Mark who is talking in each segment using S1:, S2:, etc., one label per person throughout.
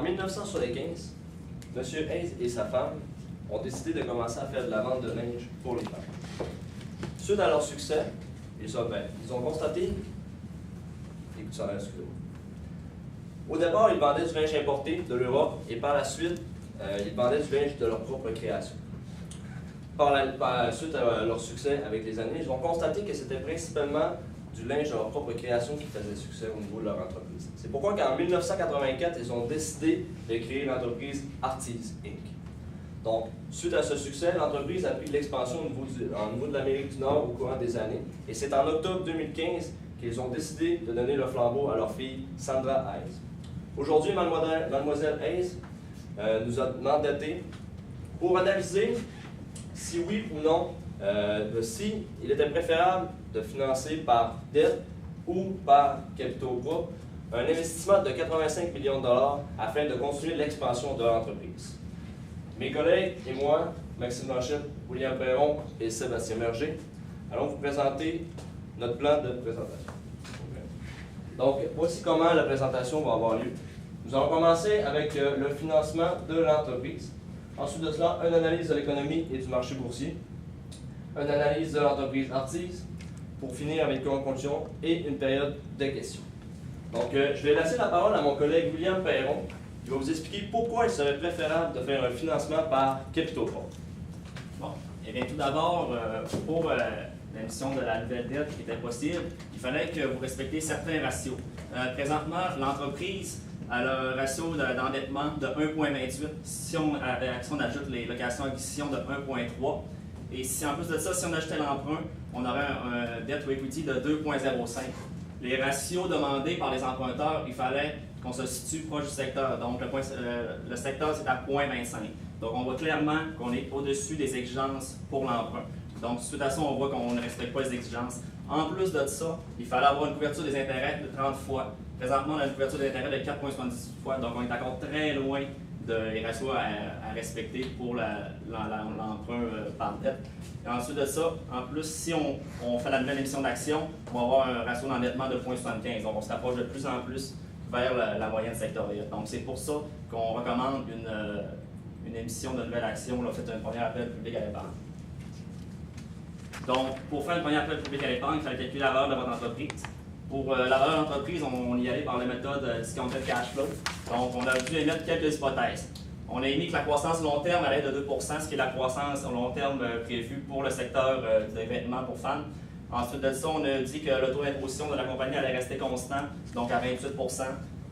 S1: En 1975, M. Hayes et sa femme ont décidé de commencer à faire de la vente de linge pour les femmes. Suite à leur succès, ils ont constaté. Écoute ça, excusez-moi. Au départ, ils vendaient du linge importé de l'Europe et par la suite, ils vendaient du linge de leur propre création. Par la suite à leur succès avec les années, ils ont constaté que c'était principalement du linge de leur propre création qui faisait succès au niveau de leur entreprise. C'est pourquoi qu'en 1984, ils ont décidé de créer l'entreprise Artis Inc. Donc, suite à ce succès, l'entreprise a pris de l'expansion au niveau de l'Amérique du Nord au courant des années. Et c'est en octobre 2015 qu'ils ont décidé de donner le flambeau à leur fille Sandra Hayes. Aujourd'hui, Mademoiselle Hayes nous a mandaté pour analyser si oui ou non, si il était préférable de financer par dette ou par capitaux propres un investissement de 85 millions de dollars afin de continuer l'expansion de l'entreprise. Mes collègues et moi, Maxime Blanchette, William Perron et Sébastien Merger, allons vous présenter notre plan de présentation. Donc, voici comment la présentation va avoir lieu. Nous allons commencer avec le financement de l'entreprise. Ensuite de cela, une analyse de l'économie et du marché boursier, une analyse de l'entreprise Artis, pour finir avec une conclusion et une période de questions. Donc, je vais laisser la parole à mon collègue William Perron, qui va vous expliquer pourquoi il serait préférable de faire un financement par capitaux propres.
S2: Bon, et bien tout d'abord, pour l'émission de la nouvelle dette qui était possible, il fallait que vous respectiez certains ratios. Présentement, l'entreprise a un ratio d'endettement de 1,28 si on ajoute les locations acquisition de 1,3. Et si en plus de ça, si on ajoutait l'emprunt, on aurait un debt to equity de 2,05. Les ratios demandés par les emprunteurs, il fallait qu'on se situe proche du secteur. Donc, le secteur, c'est à 0,25. Donc, on voit clairement qu'on est au-dessus des exigences pour l'emprunt. Donc, suite à ça, on voit qu'on ne respecte pas les exigences. En plus de ça, il fallait avoir une couverture des intérêts de 30 fois. Présentement, on a une couverture des intérêts de 4,78 fois. Donc, on est encore très loin des ratios à respecter pour l'emprunt par dette. Et ensuite de ça, en plus, si on fait la nouvelle émission d'action, on va avoir un ratio d'endettement de 0,75. Donc, on se rapproche de plus en plus vers la moyenne sectorielle. Donc, c'est pour ça qu'on recommande une émission de nouvelle action. Là, faites un premier appel public à l'épargne. Donc, pour faire un premier appel public à l'épargne, il fallait calculer la valeur de votre entreprise. Pour la valeur d'entreprise, on y allait par la méthode discounted cash flow. Donc, on a dû émettre quelques hypothèses. On a émis que la croissance long terme allait de 2 %, ce qui est la croissance long terme prévue pour le secteur des vêtements pour femmes. Ensuite de ça, on a dit que le taux d'imposition de la compagnie allait rester constant, donc à 28 %.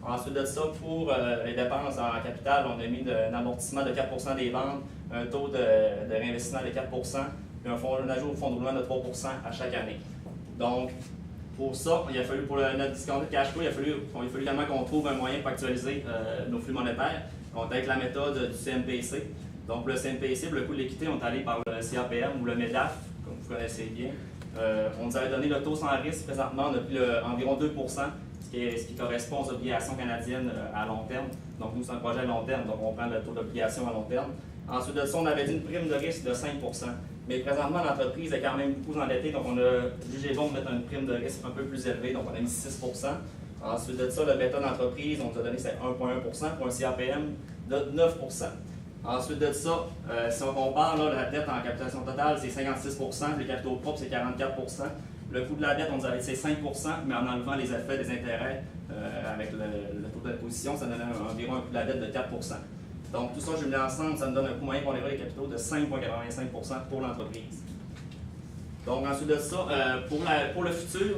S2: Ensuite de ça, pour les dépenses en capital, on a mis un amortissement de 4 % des ventes, un taux de réinvestissement de 4 % puis un ajout au fonds de roulement de 3 % à chaque année. Donc, pour ça, il a fallu, pour notre discount de cash flow, il a fallu également qu'on trouve un moyen pour actualiser nos flux monétaires. On est avec la méthode du CMPC. Donc, le CMPC, pour le coût de l'équité, on est allé par le CAPM ou le MEDAF, comme vous connaissez bien. On nous avait donné le taux sans risque. Présentement, on a pris environ 2 % ce qui correspond aux obligations canadiennes à long terme. Donc, nous, c'est un projet à long terme, donc on prend le taux d'obligation à long terme. Ensuite de ça, on avait dit une prime de risque de 5 %. Mais présentement, l'entreprise est quand même beaucoup endettée, donc on a jugé bon de mettre une prime de risque un peu plus élevée, donc on a mis 6 %. Ensuite de ça, le bêta d'entreprise, on nous a donné 1,1 % pour un CAPM de 9 %. Ensuite de ça, si on compare là, la dette en capitalisation totale, c'est 56 % les capitaux propres, c'est 44 %. Le coût de la dette, on nous avait dit c'est 5 %, mais en enlevant les effets des intérêts avec le taux d'imposition, ça donnait environ un coût de la dette de 4 %. Donc, tout ça, je mets ensemble, ça me donne un coût moyen pondéré des capitaux de 5,85 % pour l'entreprise. Donc, ensuite de ça, pour le futur,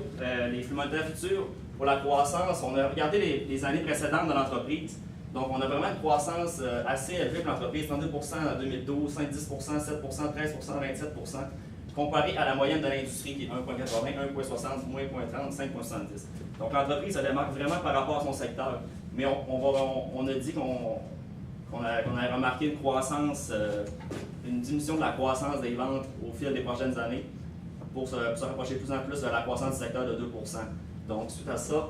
S2: les flux monétaires futurs, pour la croissance, on a regardé les années précédentes de l'entreprise. Donc, on a vraiment une croissance assez élevée pour l'entreprise, 32 % en 2012, 5-10 %, 7 %, 13 %, 27 %, comparé à la moyenne de l'industrie qui est 1,80, 1,60, moins 0,30, 5,70. Donc, l'entreprise se démarque vraiment par rapport à son secteur. Mais on a dit qu'on a remarqué une croissance, une diminution de la croissance des ventes au fil des prochaines années pour se rapprocher plus en plus de la croissance du secteur de 2 %. Donc, suite à ça,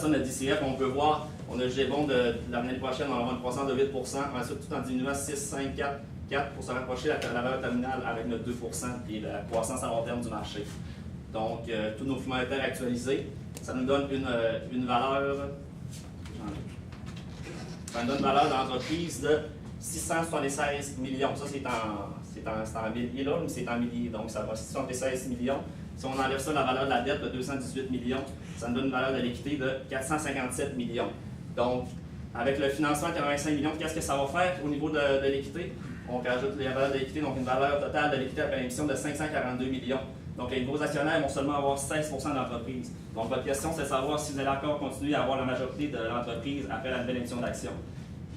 S2: notre DCF, on peut voir, on a jugé bon de l'année prochaine, on va avoir une croissance de 8 %, ensuite tout en diminuant 6, 5, 4 pour se rapprocher de la valeur terminale avec notre 2 % et la croissance à long terme du marché. Donc, tous nos flux monétaires actualisés, ça nous donne une valeur. Ça nous donne une valeur d'entreprise de 676 millions. Ça, c'est en milliers, là, mais c'est en milliers. Donc, ça va 676 millions. Si on enlève ça, la valeur de la dette de 218 millions, ça nous donne une valeur de l'équité de 457 millions. Donc, avec le financement de 85 millions, qu'est-ce que ça va faire au niveau de l'équité? On rajoute les valeurs de l'équité, donc une valeur totale de l'équité après l'émission de 542 millions. Donc, les nouveaux actionnaires vont seulement avoir 16 de l'entreprise. Donc, votre question, c'est de savoir si vous allez encore continuer à avoir la majorité de l'entreprise après la nouvelle émission d'actions.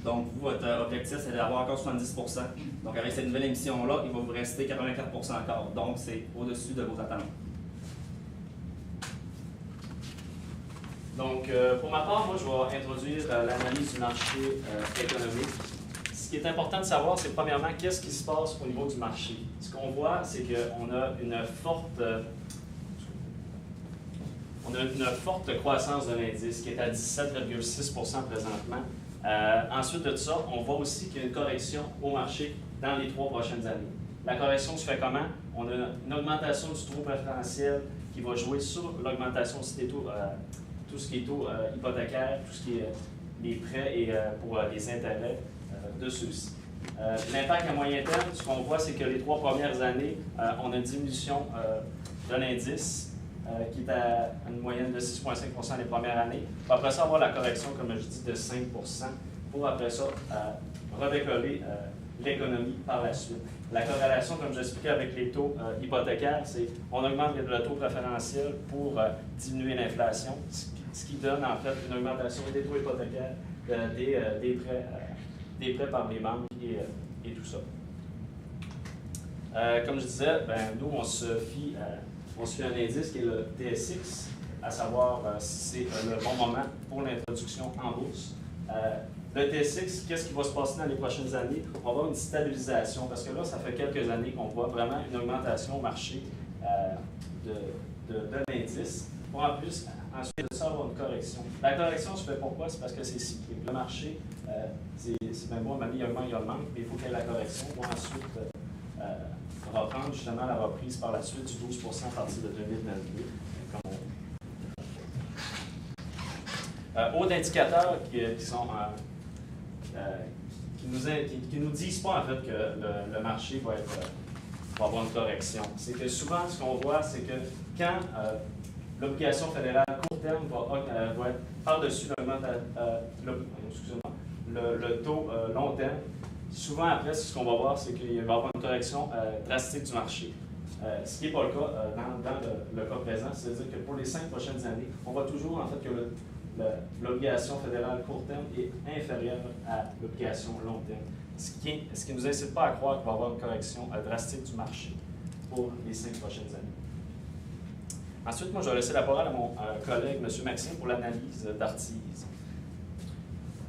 S2: Donc, vous, votre objectif, c'est d'avoir encore 70 %. Donc, avec cette nouvelle émission-là, il va vous rester 84 % encore. Donc, c'est au-dessus de vos attentes.
S3: Donc, pour ma part, moi, je vais introduire l'analyse du marché économique. Ce qui est important de savoir, c'est premièrement, qu'est-ce qui se passe au niveau du marché. Ce qu'on voit, c'est qu'on a une forte croissance de l'indice qui est à 17,6 % présentement. Ensuite de ça, on voit aussi qu'il y a une correction au marché dans les 3 prochaines années. La correction se fait comment? On a une augmentation du taux préférentiel qui va jouer sur l'augmentation aussi des taux, tout ce qui est taux hypothécaires, tout ce qui est les prêts et pour les intérêts de ceux-ci. L'impact à moyen terme, ce qu'on voit, c'est que les 3 premières années, on a une diminution de l'indice qui est à une moyenne de 6,5 % les premières années. Puis après ça, avoir la correction, comme je dis, de 5 % pour après ça redécoller l'économie par la suite. La corrélation, comme j'expliquais avec les taux hypothécaires, c'est on augmente le taux préférentiel pour diminuer l'inflation, ce qui donne en fait une augmentation des taux hypothécaires, des prêts par les banques et tout ça. Comme je disais, nous, on se fie à un indice qui est le TSX, à savoir si c'est le bon moment pour l'introduction en bourse. Le TSX, qu'est-ce qui va se passer dans les prochaines années? On va avoir une stabilisation, parce que là, ça fait quelques années qu'on voit vraiment une augmentation au marché de l'indice, pour en plus, ensuite de ça, avoir une correction. La correction se fait pourquoi? C'est parce que c'est cyclique. Le marché, c'est même bon, il augmente, mais il faut qu'il y ait la correction pour ensuite reprendre justement la reprise par la suite du 12 % à partir de 2022. Autres indicateurs qui nous disent pas en fait que le marché va avoir une correction. C'est que souvent, ce qu'on voit, c'est que quand l'obligation fédérale court terme va être par-dessus le taux long terme, souvent après, ce qu'on va voir, c'est qu'il va y avoir une correction drastique du marché. Ce qui n'est pas le cas dans le cas présent, c'est-à-dire que pour les 5 prochaines années, on voit toujours en fait que l'obligation fédérale court terme est inférieure à l'obligation long terme, ce qui ne nous incite pas à croire qu'il va y avoir une correction drastique du marché pour les 5 prochaines années. Ensuite, moi, je vais laisser la parole à mon collègue, M. Maxime, pour l'analyse d'Artise.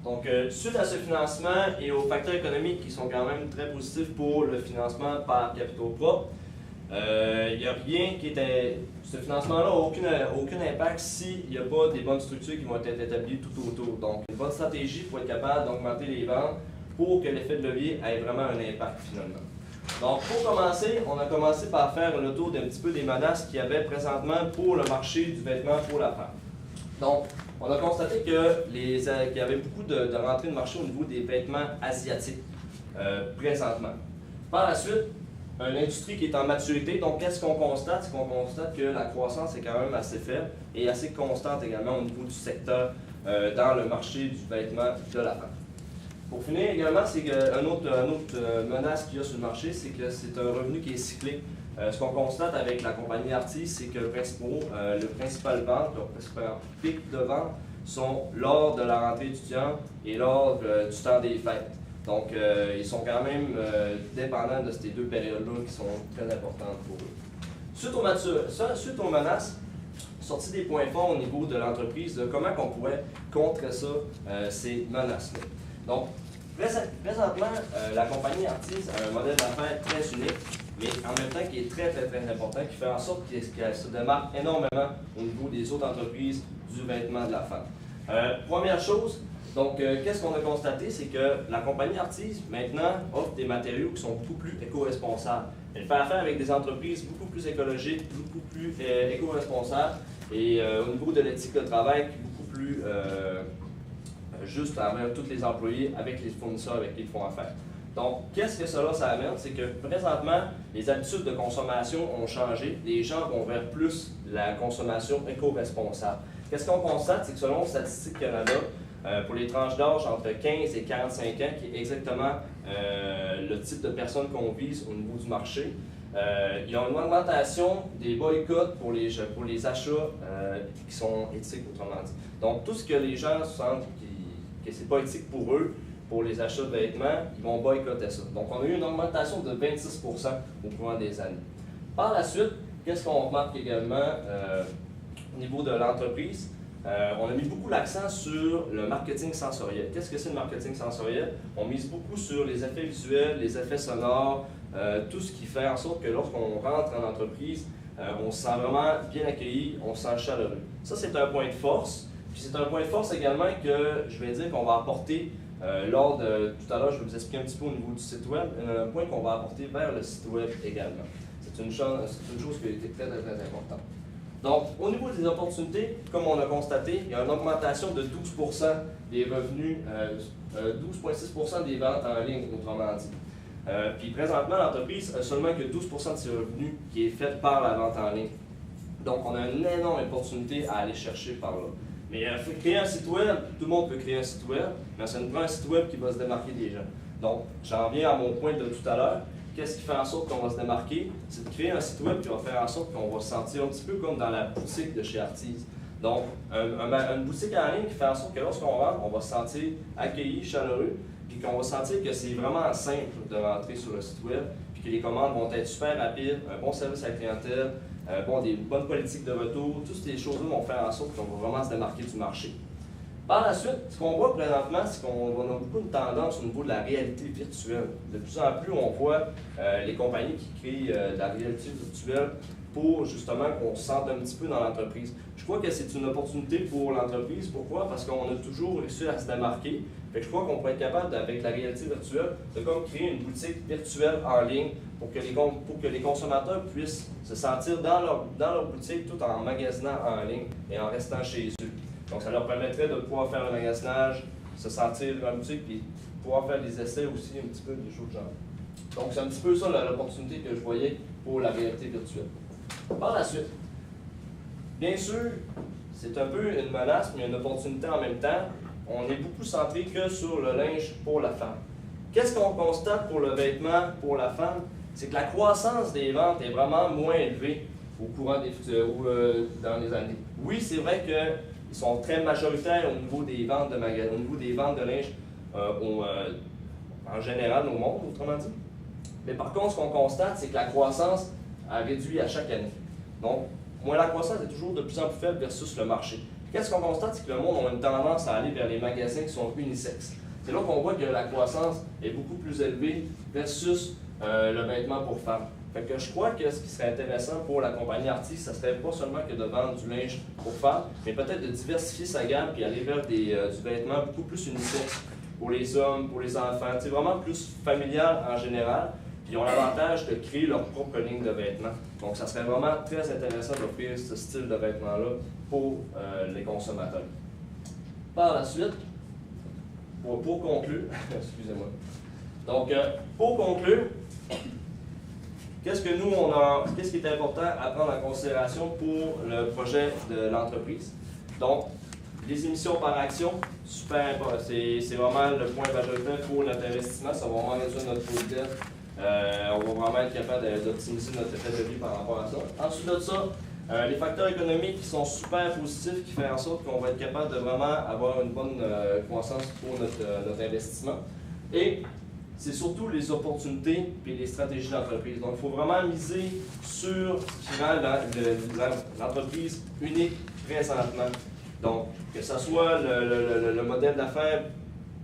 S1: Donc, suite à ce financement et aux facteurs économiques qui sont quand même très positifs pour le financement par capitaux propres, il n'y a rien qui était. Ce financement-là n'a aucun impact s'il n'y a pas des bonnes structures qui vont être établies tout autour. Donc, une bonne stratégie pour être capable d'augmenter les ventes pour que l'effet de levier ait vraiment un impact finalement. Donc, pour commencer, on a commencé par faire le tour d'un petit peu des menaces qu'il y avait présentement pour le marché du vêtement pour la femme. Donc, on a constaté qu'il y avait beaucoup de rentrées de marché au niveau des vêtements asiatiques présentement. Par la suite, une industrie qui est en maturité, donc qu'est-ce qu'on constate? C'est qu'on constate que la croissance est quand même assez faible et assez constante également au niveau du secteur dans le marché du vêtement de la femme. Pour finir également, c'est qu'une autre menace qu'il y a sur le marché, c'est que c'est un revenu qui est cyclique. Ce qu'on constate avec la compagnie Artis, c'est que le principal pic de vente sont lors de la rentrée étudiante et lors du temps des fêtes. Donc, ils sont quand même dépendants de ces deux périodes-là qui sont très importantes pour eux. Suite aux menaces, sorti des points forts au niveau de l'entreprise, de comment on pourrait contrer ça, ces menaces-là. Donc, présentement, la compagnie Artis a un modèle d'affaires très unique, mais en même temps qui est très important, qui fait en sorte qu'elle se démarque énormément au niveau des autres entreprises du vêtement de la femme. Première chose, donc qu'est-ce qu'on a constaté, c'est que la compagnie Artis, maintenant, offre des matériaux qui sont beaucoup plus éco-responsables. Elle fait affaire avec des entreprises beaucoup plus écologiques, beaucoup plus éco-responsables, et au niveau de l'éthique de travail, beaucoup plus juste envers tous les employés, avec les fournisseurs avec qui ils font affaire. Donc, qu'est-ce que cela ça amène? C'est que présentement, les habitudes de consommation ont changé. Les gens vont vers plus la consommation éco-responsable. Qu'est-ce qu'on constate? C'est que selon Statistique Canada, pour les tranches d'âge entre 15 et 45 ans, qui est exactement le type de personnes qu'on vise au niveau du marché, il y a une augmentation des boycotts pour les achats qui sont éthiques, autrement dit. Donc, tout ce que les gens sentent que ce n'est pas éthique pour eux, pour les achats de vêtements, ils vont boycotter ça. Donc, on a eu une augmentation de 26 au courant des années. Par la suite, qu'est-ce qu'on remarque également au niveau de l'entreprise? On a mis beaucoup l'accent sur le marketing sensoriel. Qu'est-ce que c'est le marketing sensoriel? On mise beaucoup sur les effets visuels, les effets sonores, tout ce qui fait en sorte que lorsqu'on rentre en entreprise, on se sent vraiment bien accueilli, on se sent chaleureux. Ça, c'est un point de force. Puis c'est un point de force également que je vais dire qu'on va apporter lors de, tout à l'heure, je vais vous expliquer un petit peu au niveau du site web, un point qu'on va apporter vers le site web également. C'est une chose qui a été très importante. Donc, au niveau des opportunités, comme on a constaté, il y a une augmentation de 12 des revenus, 12,6 des ventes en ligne, autrement dit. Puis présentement, l'entreprise a seulement que 12 de ses revenus qui est fait par la vente en ligne. Donc, on a une énorme opportunité à aller chercher par là. Mais créer un site web, tout le monde peut créer un site web, mais ça nous prend un site web qui va se démarquer des gens. Donc, j'en viens à mon point de tout à l'heure. Qu'est-ce qui fait en sorte qu'on va se démarquer? C'est de créer un site web qui va faire en sorte qu'on va se sentir un petit peu comme dans la boutique de chez Artis. Donc, une boutique en ligne qui fait en sorte que lorsqu'on rentre, on va se sentir accueilli, chaleureux, puis qu'on va sentir que c'est vraiment simple de rentrer sur le site web, puis que les commandes vont être super rapides, un bon service à la clientèle, des bonnes politiques de retour, toutes ces choses-là vont faire en sorte qu'on va vraiment se démarquer du marché. Par la suite, ce qu'on voit présentement, c'est qu'on a beaucoup de tendance au niveau de la réalité virtuelle. De plus en plus, on voit les compagnies qui créent de la réalité virtuelle pour justement qu'on se sente un petit peu dans l'entreprise. Je crois que c'est une opportunité pour l'entreprise. Pourquoi? Parce qu'on a toujours réussi à se démarquer. Fait que je crois qu'on pourrait être capable, avec la réalité virtuelle, de comme créer une boutique virtuelle en ligne pour que les consommateurs puissent se sentir dans leur boutique tout en magasinant en ligne et en restant chez eux. Donc, ça leur permettrait de pouvoir faire le magasinage, se sentir dans la boutique et pouvoir faire des essais aussi, un petit peu des choses de genre. Donc, c'est un petit peu ça l'opportunité que je voyais pour la réalité virtuelle. Par la suite, bien sûr, c'est un peu une menace, mais une opportunité en même temps. On est beaucoup centré que sur le linge pour la femme. Qu'est-ce qu'on constate pour le vêtement pour la femme? C'est que la croissance des ventes est vraiment moins élevée au courant dans les années. Oui, c'est vrai qu'ils sont très majoritaires au niveau des ventes de magasins, au niveau des ventes de linge en général au monde, autrement dit. Mais par contre, ce qu'on constate, c'est que la croissance a réduit à chaque année. Donc, la croissance est toujours de plus en plus faible versus le marché. Qu'est-ce qu'on constate? C'est que le monde a une tendance à aller vers les magasins qui sont unisexes. C'est là qu'on voit que la croissance est beaucoup plus élevée versus le vêtement pour femmes. Fait que je crois que ce qui serait intéressant pour la compagnie Artis, ce serait pas seulement que de vendre du linge pour femmes, mais peut-être de diversifier sa gamme et aller vers du vêtement beaucoup plus unisexe pour les hommes, pour les enfants. C'est vraiment plus familial en général. Puis ils ont l'avantage de créer leur propre ligne de vêtements. Donc, ça serait vraiment très intéressant d'offrir ce style de vêtements-là pour les consommateurs. Par la suite, pour conclure, excusez-moi. Donc, pour conclure, qu'est-ce qui est important à prendre en considération pour le projet de l'entreprise? Donc, les émissions par action, super important. C'est vraiment le point majoritaire pour notre investissement. Ça va vraiment réduire notre taux de dette. On va vraiment être capable d'optimiser notre effet de vie par rapport à ça. Ensuite de ça, les facteurs économiques qui sont super positifs, qui font en sorte qu'on va être capable de vraiment avoir une bonne croissance pour notre investissement. Et c'est surtout les opportunités et les stratégies d'entreprise. Donc, il faut vraiment miser sur ce qui rend l'entreprise unique présentement. Donc, que ce soit le modèle d'affaires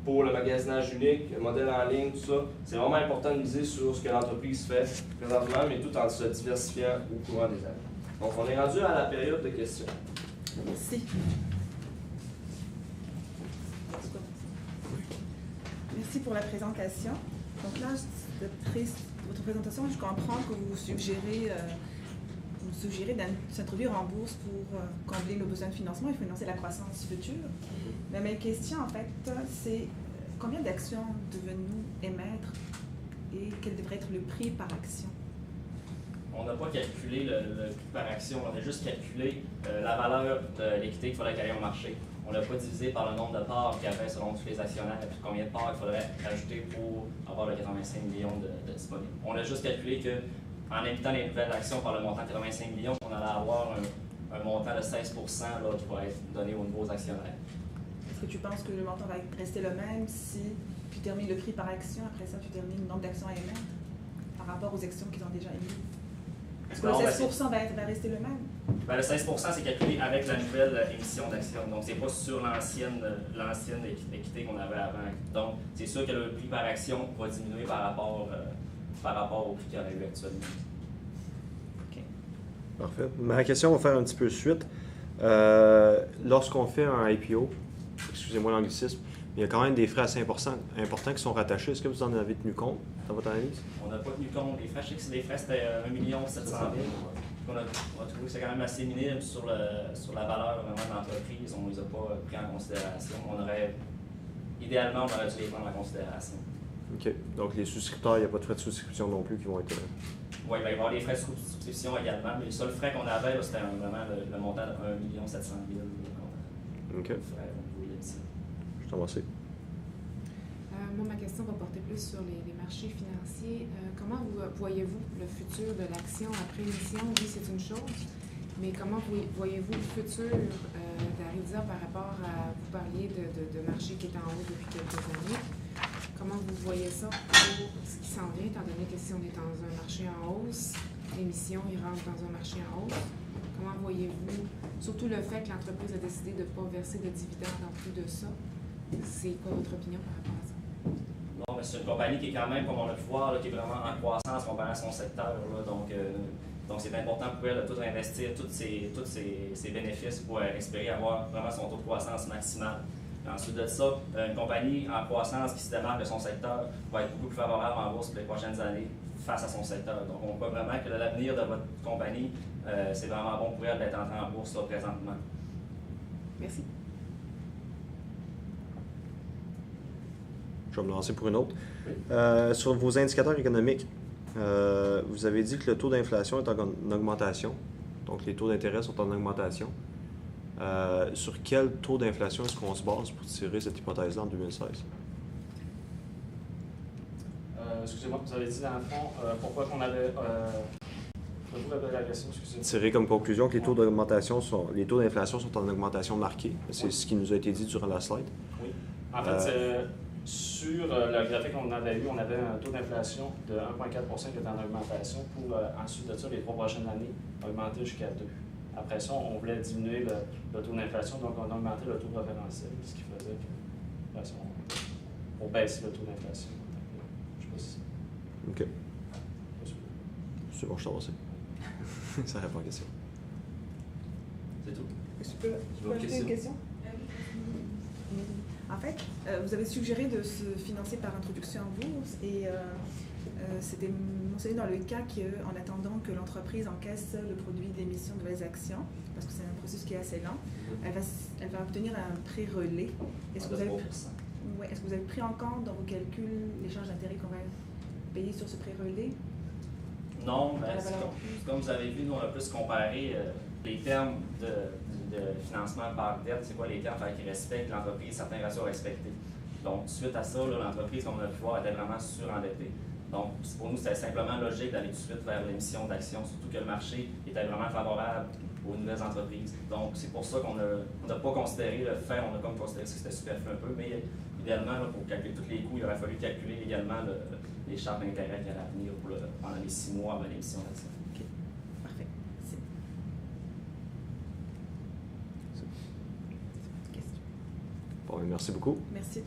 S1: pour le magasinage unique, le modèle en ligne, tout ça, c'est vraiment important de miser sur ce que l'entreprise fait présentement, mais tout en se diversifiant au courant des années. Donc, on est rendu à la période de questions.
S4: Merci. merci pour la présentation. Donc là, d'après votre présentation, je comprends que vous suggérez de s'introduire en bourse pour combler nos besoins de financement et financer la croissance future. Mais ma question, en fait, c'est combien d'actions devons-nous émettre et quel devrait être le prix par action?
S2: On n'a pas calculé le prix par action, on a juste calculé la valeur de l'équité qu'il faudrait qu'elle aille au marché. On ne l'a pas divisé par le nombre de parts qu'il y avait selon tous les actionnaires, et puis combien de parts il faudrait ajouter pour avoir le 85 millions de disponibles. On a juste calculé qu'en imputant les nouvelles actions par le montant de 85 millions, on allait avoir un montant de 16 là, qui pourrait être donné aux nouveaux actionnaires.
S4: Est-ce que tu penses que le montant va rester le même si tu termines le prix par action, après ça tu termines le nombre d'actions à émettre par rapport aux actions qu'ils ont déjà émises? Est-ce que le 16 va rester le même?
S2: Ben, le 16 c'est calculé avec la nouvelle émission d'actions. Donc, c'est pas sur l'ancienne équité qu'on avait avant. Donc, c'est sûr que le prix par action va diminuer par rapport au prix qu'il y aurait eu actuellement.
S4: OK.
S5: Parfait. Ma question va faire un petit peu suite. Lorsqu'on fait un IPO, excusez-moi l'anglicisme, il y a quand même des frais assez importants qui sont rattachés. Est-ce que vous en avez tenu compte dans votre analyse?
S2: On n'a pas tenu compte des frais. Je sais que les frais, c'était 1 700 000 On a trouvé que c'est quand même assez minime sur la valeur vraiment de l'entreprise. On ne les a pas pris en considération. Idéalement, on aurait dû les prendre en considération.
S5: OK. Donc, les souscripteurs, il n'y a pas de frais de souscription non plus qui vont être...
S2: Oui, il va y avoir des frais de souscription également, mais le seul frais qu'on avait, c'était vraiment le montant de 1 700 000
S5: OK. Je t'en remercie.
S6: Moi, ma question va porter plus sur les marchés financiers. Comment voyez-vous le futur de l'action après émission? Oui, c'est une chose, mais comment voyez-vous le futur d'Aridia par rapport à, vous parliez de marché qui est en haut depuis quelques années. Comment vous voyez ça pour ce qui s'en vient, étant donné que si on est dans un marché en hausse, l'émission, il rentre dans un marché en hausse. Comment voyez-vous, surtout le fait que l'entreprise a décidé de ne pas verser de dividendes en plus de ça, c'est quoi votre opinion par rapport à ça?
S2: Non, mais c'est une compagnie qui est quand même, comme on a pu voir, là, qui est vraiment en croissance comparé à son secteur. Là, donc c'est important pour elle de tout investir, tous ses bénéfices pour espérer avoir vraiment son taux de croissance maximal. Et ensuite de ça, une compagnie en croissance qui se démarque de son secteur va être beaucoup plus favorable en bourse pour les prochaines années face à son secteur. Donc on voit vraiment que l'avenir de votre compagnie, c'est vraiment bon pour elle d'être entrée en bourse là, présentement.
S6: Merci.
S5: Je vais me lancer pour une autre.
S2: Oui.
S5: Sur vos indicateurs économiques, vous avez dit que le taux d'inflation est en augmentation. Donc, les taux d'intérêt sont en augmentation. Sur quel taux d'inflation est-ce qu'on se base pour tirer cette hypothèse-là en 2016?
S3: Excusez-moi, vous avez dit dans le fond, pourquoi qu'on avait... Pouvez-vous répéter la question, excusez-moi?
S5: Tirer comme conclusion que les taux d'inflation sont en augmentation marquée. C'est ce qui nous a été dit durant la slide.
S3: Oui. En fait, sur le graphique qu'on avait eu, on avait un taux d'inflation de 1,4 qui était en augmentation pour ensuite de ça, les 3 prochaines années, augmenter jusqu'à 2. Après ça, on voulait diminuer le taux d'inflation, donc on a augmenté le taux référentiel, ce qui faisait que, pour baisser le taux d'inflation. Je ne sais pas si...
S5: OK. C'est bon, je t'en remercie. Ça répond à la question.
S2: C'est tout.
S4: Je peux ajouter une question? En fait, vous avez suggéré de se financer par introduction en bourse et c'était mentionné dans le cas qu'en attendant que l'entreprise encaisse le produit d'émission de nouvelles actions, parce que c'est un processus qui est assez lent, elle va obtenir un prêt relais. Est-ce que vous avez pris en compte dans vos calculs les charges d'intérêt qu'on va payer sur ce prêt relais?
S2: Non, mais comme vous avez vu, nous, on a plus comparé les termes de financement par dette, c'est quoi les termes qui respectent l'entreprise, certains ratios à respecter. Donc, suite à ça, l'entreprise, comme on a pu voir, était vraiment surendettée. Donc, pour nous, c'était simplement logique d'aller tout de suite vers l'émission d'actions, surtout que le marché était vraiment favorable aux nouvelles entreprises. Donc, c'est pour ça qu'on n'a pas considéré le fait, on a comme considéré que c'était superflu un peu, mais idéalement, là, pour calculer tous les coûts, il aurait fallu calculer également les charges d'intérêt qui allaient venir pendant les 6 mois avant l'émission d'actions.
S4: OK. Parfait.
S5: Bon, merci beaucoup.
S4: Merci.